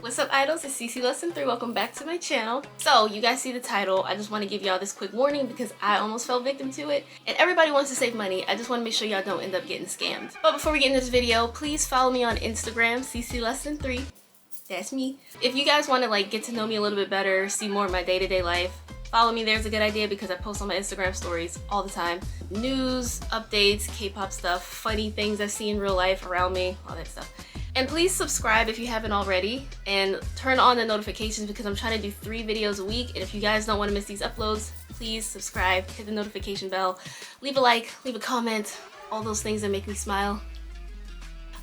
What's up, idols? It's CC Lesson 3. Welcome back to my channel. So, you guys see the title. I just want to give y'all this quick warning because I almost fell victim to it. And everybody wants to save money. I just want to make sure y'all don't end up getting scammed. But before we get into this video, please follow me on Instagram, CC Lesson 3. That's me. If you guys want to get to know me a little bit better, see more of my day-to-day life, follow me. There's a good idea because I post on my Instagram stories all the time. News, updates, K-pop stuff, funny things I see in real life around me, all that stuff. And please subscribe if you haven't already and turn on the notifications because I'm trying to do 3 videos a week. And if you guys don't want to miss these uploads, please subscribe, hit the notification bell, leave a like, leave a comment, all those things that make me smile.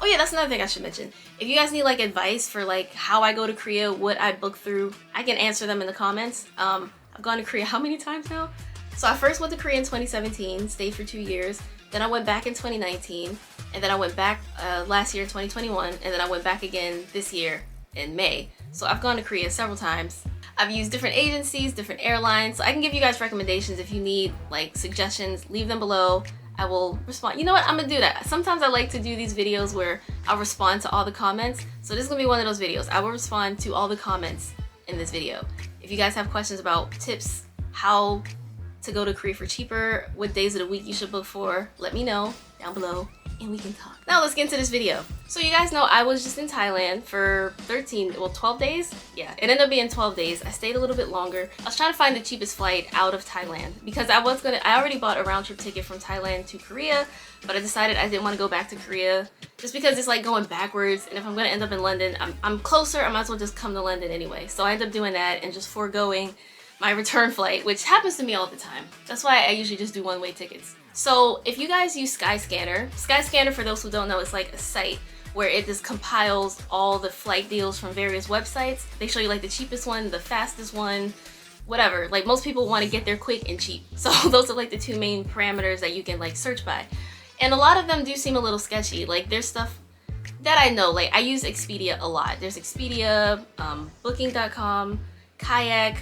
Oh yeah, that's another thing I should mention. If you guys need advice for how I go to Korea, what I book through, I can answer them in the comments. I've gone to Korea how many times now? So I first went to Korea in 2017, stayed for 2 years. Then I went back in 2019, and then I went back last year in 2021, and then I went back again this year in May. So I've gone to Korea several times. I've used different agencies, different airlines, so I can give you guys recommendations if you need suggestions. Leave them below. I will respond. You know what? I'm gonna do that. Sometimes I like to do these videos where I'll respond to all the comments. So this is gonna be one of those videos. I will respond to all the comments in this video. If you guys have questions about tips, how to go to Korea for cheaper, what days of the week you should book for, let me know down below and we can talk. Now let's get into this video. So you guys know I was just in Thailand for 12 days? Yeah, it ended up being 12 days. I stayed a little bit longer. I was trying to find the cheapest flight out of Thailand because I already bought a round trip ticket from Thailand to Korea, but I decided I didn't want to go back to Korea just because it's going backwards, and if I'm gonna end up in London, I'm closer, I might as well just come to London anyway. So I ended up doing that and just foregoing my return flight, which happens to me all the time. That's why I usually just do one-way tickets. So if you guys use Skyscanner, for those who don't know, is a site where it just compiles all the flight deals from various websites. They show you the cheapest one, the fastest one, whatever. Most people want to get there quick and cheap. So those are the 2 main parameters that you can search by. And a lot of them do seem a little sketchy. There's stuff that I know, I use Expedia a lot. There's Expedia, Booking.com, Kayak,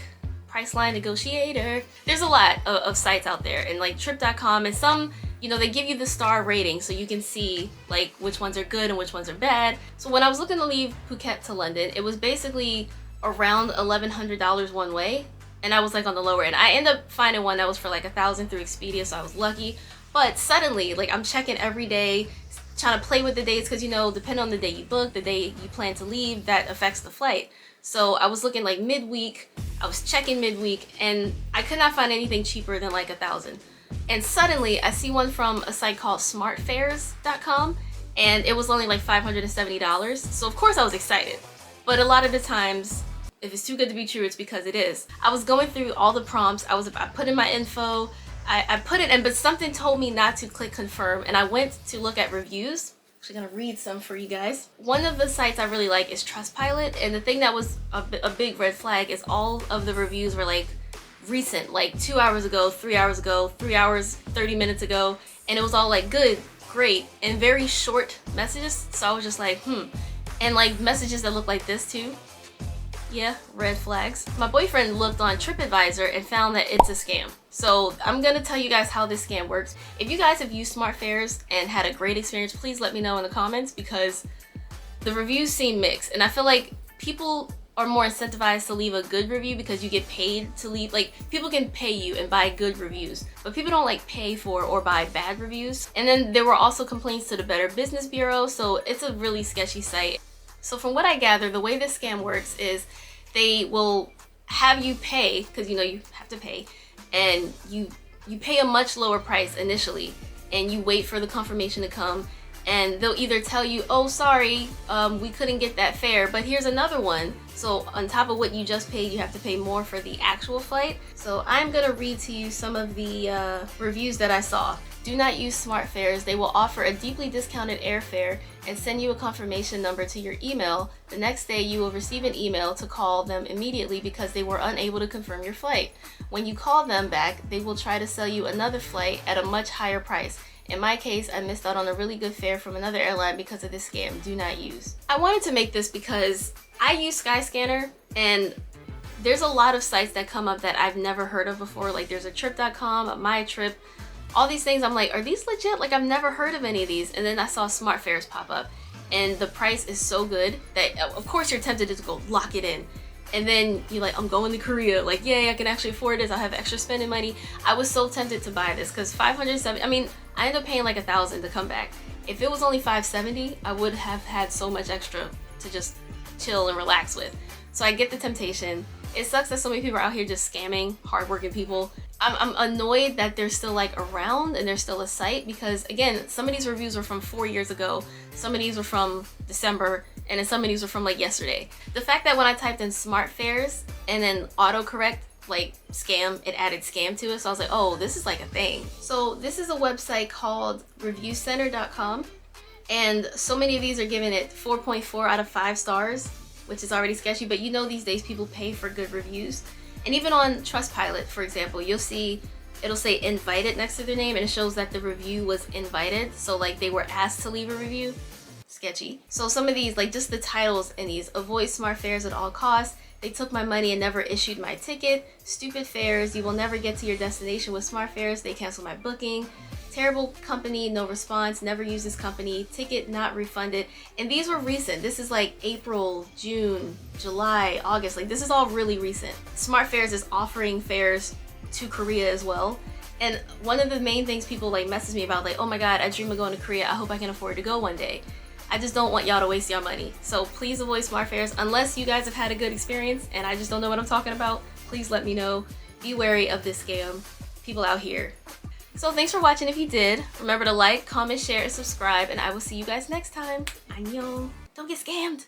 Priceline Negotiator. There's a lot of sites out there, and Trip.com, and some, they give you the star rating so you can see which ones are good and which ones are bad. So when I was looking to leave Phuket to London, it was basically around $1,100 one way, and I was on the lower end. I ended up finding one that was for $1,000 through Expedia, so I was lucky. But suddenly, I'm checking every day, trying to play with the dates because depending on the day you book, the day you plan to leave, that affects the flight. So I was looking midweek, I was checking midweek, and I could not find anything cheaper than $1,000. And suddenly I see one from a site called smartfares.com, and it was only $570. So of course I was excited. But a lot of the times, if it's too good to be true, it's because it is. I was going through all the prompts, I put in my info, I put it in, but something told me not to click confirm, and I went to look at reviews. Actually gonna read some for you guys. One of the sites I really like is Trustpilot, and the thing that was a big red flag is all of the reviews were recent, 2 hours ago, 3 hours ago, 3 hours, 30 minutes ago, and it was all good, great, and very short messages. So I was just and messages that look like this too. Yeah, red flags. My boyfriend looked on TripAdvisor and found that it's a scam. So I'm gonna tell you guys how this scam works. If you guys have used SmartFares and had a great experience, please let me know in the comments because the reviews seem mixed. And I feel people are more incentivized to leave a good review because you get paid to leave. People can pay you and buy good reviews, but people don't pay for or buy bad reviews. And then there were also complaints to the Better Business Bureau, so it's a really sketchy site. So from what I gather, the way this scam works is they will have you pay, because you have to pay, and you pay a much lower price initially, and you wait for the confirmation to come, and they'll either tell you, oh sorry, we couldn't get that fare, but here's another one. So on top of what you just paid, you have to pay more for the actual flight. So I'm gonna read to you some of the reviews that I saw. Do not use SmartFares. They will offer a deeply discounted airfare and send you a confirmation number to your email. The next day you will receive an email to call them immediately because they were unable to confirm your flight. When you call them back, they will try to sell you another flight at a much higher price. In my case, I missed out on a really good fare from another airline because of this scam. Do not use. I wanted to make this because I use Skyscanner, and there's a lot of sites that come up that I've never heard of before. There's a Trip.com, a MyTrip, all these things. I'm are these legit? I've never heard of any of these. And then I saw SmartFares pop up. and the price is so good that of course you're tempted to go lock it in. And then you're like, I'm going to Korea, like, yay, I can actually afford this, I'll have extra spending money. I was so tempted to buy this because $570, I mean, I ended up paying like $1,000 to come back. If it was only $570, I would have had so much extra to just chill and relax with. So I get the temptation. It sucks that so many people are out here just scamming hardworking people. I'm annoyed that they're still like around and they're still a site, because again, some of these reviews were from 4 years ago, some of these were from December, and then some of these were from like yesterday. The fact that when I typed in smart fares and then autocorrect like scam, it added scam to it, so I was like, oh, this is like a thing. So this is a website called reviewcenter.com, and so many of these are giving it 4.4 out of 5 stars, which is already sketchy, but you know these days people pay for good reviews. And even on Trustpilot, for example, you'll see it'll say invited next to their name, and it shows that the review was invited, so like they were asked to leave a review. Sketchy. So some of these, like just the titles in these: avoid smart fares at all costs, they took my money and never issued my ticket, stupid fares, you will never get to your destination with smart fares, they canceled my booking, terrible company, no response, never use this company, ticket not refunded. And these were recent. This is like April, June, July, August. Like this is all really recent. Smart Fares is offering fares to Korea as well. And one of the main things people like message me about, like, oh my god, I dream of going to Korea, I hope I can afford to go one day. I just don't want y'all to waste y'all money. So please avoid smart fares unless you guys have had a good experience and I just don't know what I'm talking about. Please let me know. Be wary of this scam. People out here. So thanks for watching if you did. Remember to like, comment, share, and subscribe, and I will see you guys next time. Annyeong. Don't get scammed.